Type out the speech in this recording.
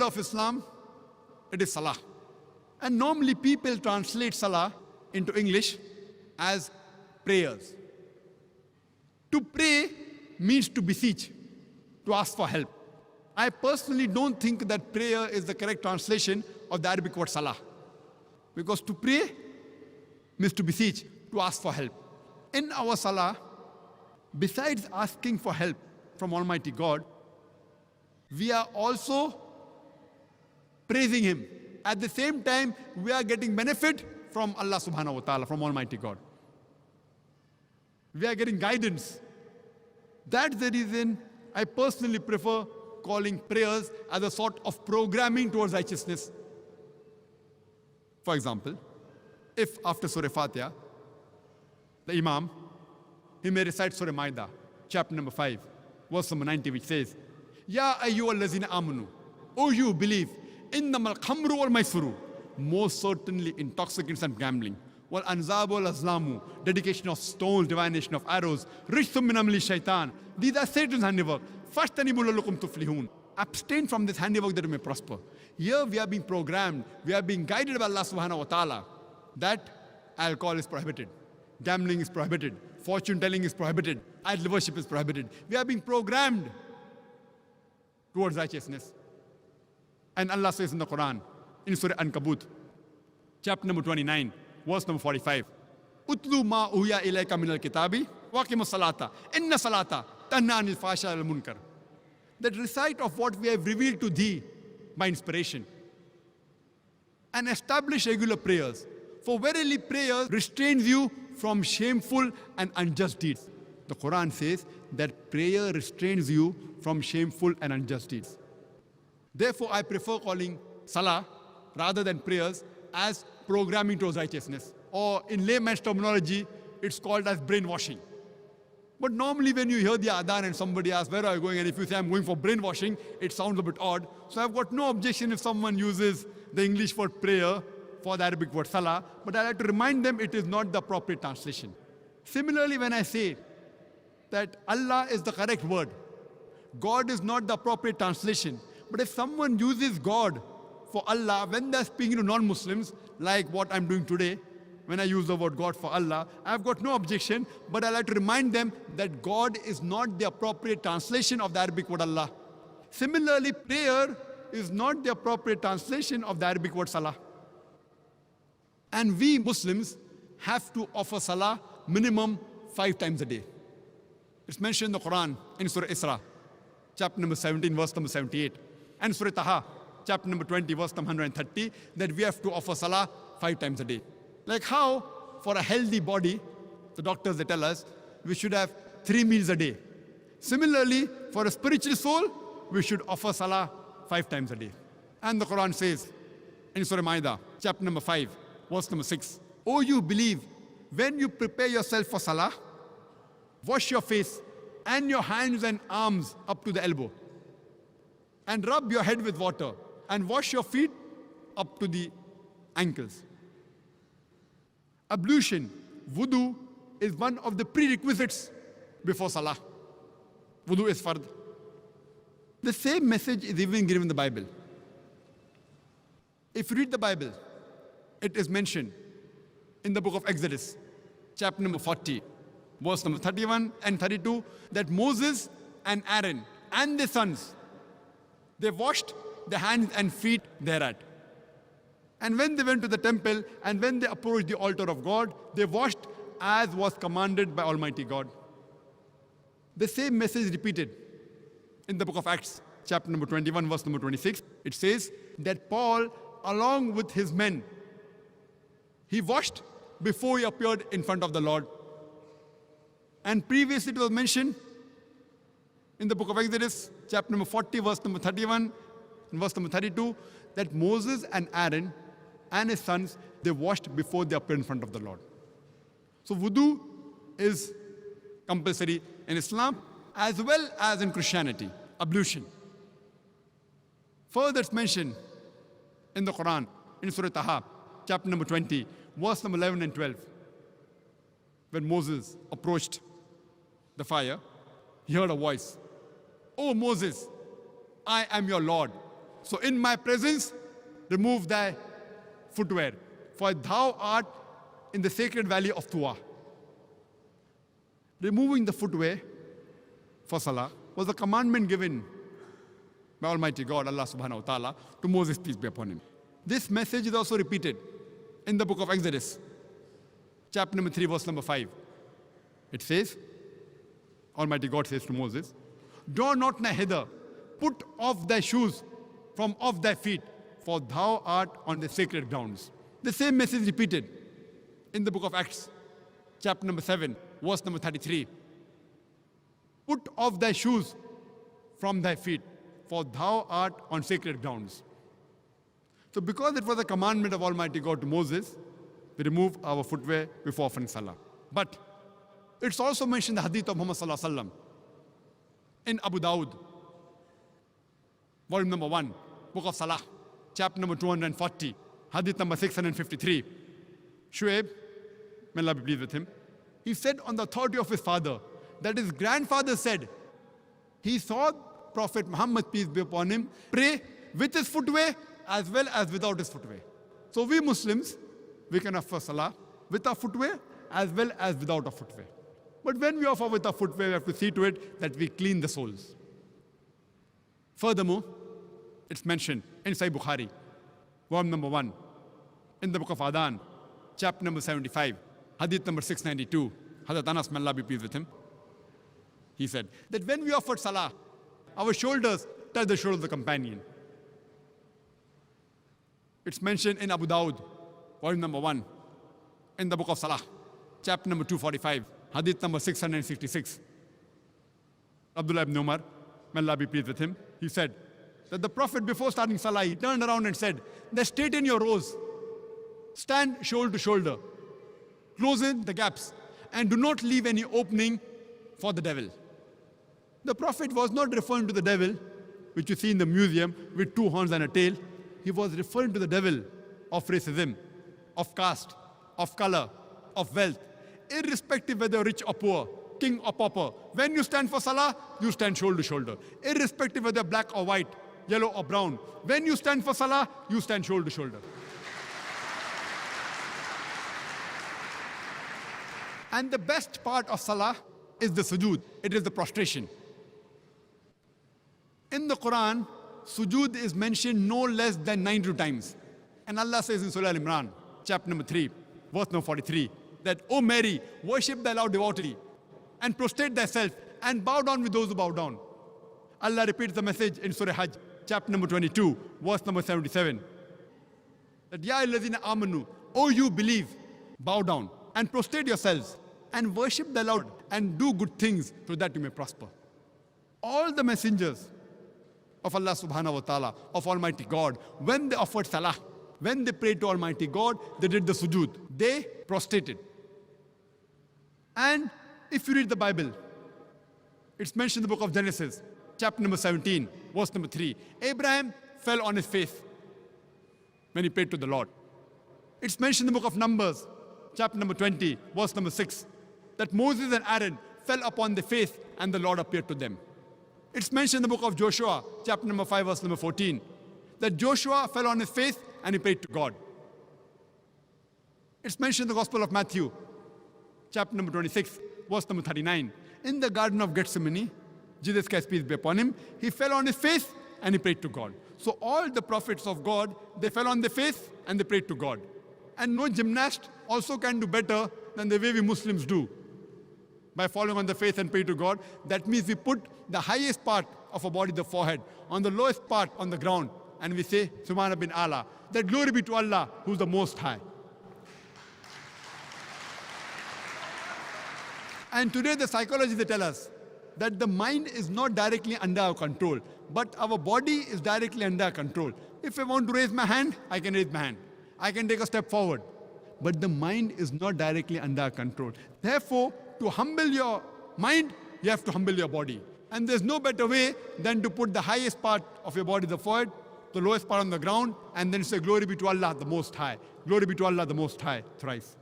of Islam, it is salah. And normally people translate salah into English as prayers. To pray means to beseech, to ask for help. I personally don't think that prayer is the correct translation of the Arabic word salah. Because to pray means to beseech, to ask for help. In our salah, besides asking for help from Almighty God, we are also praising Him. At the same time, we are getting benefit from Allah subhanahu wa ta'ala, from Almighty God. We are getting guidance. That's the reason I personally prefer calling prayers as a sort of programming towards righteousness. For example, if after Surah Fatiha, the Imam, he may recite Surah Maida, chapter number 5, verse number 90, which says, Ya ayyuhal lazina amanu, O you believe, innamal khamru wal maisuru, most certainly intoxicants and gambling, wal anzabu wal azlamu, dedication of stones, divination of arrows, rishthum min amali shaitan, these are Satan's handiwork. Fashtanibu lalakum tuflihun. Abstain from this handiwork that you may prosper. Here we are being programmed, we are being guided by Allah subhanahu wa ta'ala that alcohol is prohibited, gambling is prohibited, fortune telling is prohibited, idol worship is prohibited. We are being programmed towards righteousness. And Allah says in the Quran, in Surah Ankabut, chapter number 29, verse number 45, Utlu ma uhiya ilayka min al-kitabi, waqimu salata, inna salata, tanha anil fasha al munkar. That recite of what we have revealed to thee by inspiration. And establish regular prayers. For verily prayer restrains you from shameful and unjust deeds. The Quran says that prayer restrains you from shameful and unjust deeds. Therefore, I prefer calling salah rather than prayers as programming towards righteousness. Or in layman's terminology, it's called as brainwashing. But normally when you hear the adhan and somebody asks, where are you going? And if you say, I'm going for brainwashing, it sounds a bit odd. So I've got no objection if someone uses the English word prayer for the Arabic word salah, but I like to remind them it is not the appropriate translation. Similarly, when I say that Allah is the correct word, God is not the appropriate translation. But if someone uses God for Allah when they're speaking to non-Muslims, like what I'm doing today, when I use the word God for Allah, I've got no objection, but I like to remind them that God is not the appropriate translation of the Arabic word Allah. Similarly, prayer is not the appropriate translation of the Arabic word salah. And we Muslims have to offer salah minimum 5 times a day. It's mentioned in the Quran in Surah Isra, chapter number 17, verse number 78. And Surah Taha, chapter number 20, verse number 130, that we have to offer salah 5 times a day. Like how, for a healthy body, the doctors, they tell us, we should have 3 meals a day. Similarly, for a spiritual soul, we should offer salah 5 times a day. And the Quran says, in Surah Maida, chapter number 5, verse number 6, O you believe, when you prepare yourself for salah, wash your face and your hands and arms up to the elbow, and rub your head with water, and wash your feet up to the ankles. Ablution, wudu, is one of the prerequisites before salah. Wudu is fard. The same message is even given in the Bible. If you read the Bible, it is mentioned in the book of Exodus, chapter number 40, verse number 31 and 32, that Moses and Aaron and their sons, they washed their hands and feet thereat. And when they went to the temple and when they approached the altar of God, they washed as was commanded by Almighty God. The same message is repeated in the book of Acts, chapter number 21, verse number 26. It says that Paul, along with his men, he washed before he appeared in front of the Lord. And previously it was mentioned in the book of Exodus, chapter number 40, verse number 31 and verse number 32, that Moses and Aaron and his sons, they washed before they appeared in front of the Lord. So wudu is compulsory in Islam as well as in Christianity, ablution. Further it's mentioned in the Quran, in Surah Taha, chapter number 20, verse number 11 and 12. When Moses approached the fire, he heard a voice. Oh Moses, I am your Lord. So in my presence, remove thy footwear, for thou art in the sacred valley of Tuwa. Removing the footwear for salah was a commandment given by Almighty God, Allah subhanahu wa ta'ala, to Moses, peace be upon him. This message is also repeated in the book of Exodus, chapter number 3, verse number 5. It says, Almighty God says to Moses, draw not nigh hither, put off thy shoes from off thy feet, for thou art on the sacred grounds. The same message repeated in the book of Acts, chapter number 7, verse number 33. Put off thy shoes from thy feet, for thou art on sacred grounds. So because it was a commandment of Almighty God to Moses, we remove our footwear before offering salah. But it's also mentioned in the hadith of Muhammad sallallahu alaihi wasallam in Abu Dawud, volume number 1, book of Salah, chapter number 240, hadith number 653. Shu'aib, may Allah be pleased with him, he said on the authority of his father that his grandfather said he saw Prophet Muhammad, peace be upon him, pray with his footwear as well as without his footwear. So we Muslims, we can offer salah with our footwear as well as without our footwear. But when we offer with our footwear, we have to see to it that we clean the soles. Furthermore, it's mentioned in Sahih Bukhari, volume number 1, in the book of Adhan, chapter number 75, hadith number 692, Hazrat Anas, may Allah be pleased with him. He said that when we offered salah, our shoulders touch the shoulder of the companion. It's mentioned in Abu Dawud, volume number 1, in the book of Salah, chapter number 245, hadith number 666. Abdullah ibn Umar, may Allah be pleased with him, he said that the Prophet, before starting salah, he turned around and said, "Now straighten your rows, stand shoulder to shoulder, close in the gaps, and do not leave any opening for the devil." The Prophet was not referring to the devil, which you see in the museum with 2 horns and a tail. He was referring to the devil of racism, of caste, of color, of wealth, irrespective whether rich or poor, king or pauper. When you stand for salah, you stand shoulder to shoulder, irrespective whether black or white, yellow or brown. When you stand for salah, you stand shoulder to shoulder. And the best part of salah is the sujood. It is the prostration. In the Quran, sujood is mentioned no less than 92 times. And Allah says in Surah Al-Imran, chapter number 3, verse number 43, that, "O Mary, worship thy Lord devoutly, and prostrate thyself, and bow down with those who bow down." Allah repeats the message in Surah Hajj, chapter number 22, verse number 77. That, "Ya ayyuhallazina amanu, O you believe, bow down, and prostrate yourselves, and worship the Lord, and do good things, so that you may prosper." All the messengers of Allah subhanahu wa ta'ala, of Almighty God, when they offered salah, when they prayed to Almighty God, they did the sujood. They prostrated. And if you read the Bible, it's mentioned in the book of Genesis, chapter number 17, verse number 3. Abraham fell on his face when he prayed to the Lord. It's mentioned in the book of Numbers, chapter number 20, verse number 6, that Moses and Aaron fell upon their face and the Lord appeared to them. It's mentioned in the book of Joshua, chapter number 5, verse number 14, that Joshua fell on his face and he prayed to God. It's mentioned in the Gospel of Matthew, chapter number 26, verse number 39. In the Garden of Gethsemane, Jesus Christ, peace be upon him, he fell on his face and he prayed to God. So all the prophets of God, they fell on their face and they prayed to God. And no gymnast also can do better than the way we Muslims do, by falling on the face and pray to God. That means we put the highest part of our body, the forehead, on the lowest part on the ground, and we say, Subhana bin Allah, that glory be to Allah, who's the Most High. And today the psychology, they tell us that the mind is not directly under our control, but our body is directly under our control. If I want to raise my hand, I can raise my hand. I can take a step forward. But the mind is not directly under our control. Therefore, to humble your mind, you have to humble your body. And there's no better way than to put the highest part of your body, the forehead, the lowest part on the ground, and then say, glory be to Allah, the Most High. Glory be to Allah, the Most High, thrice.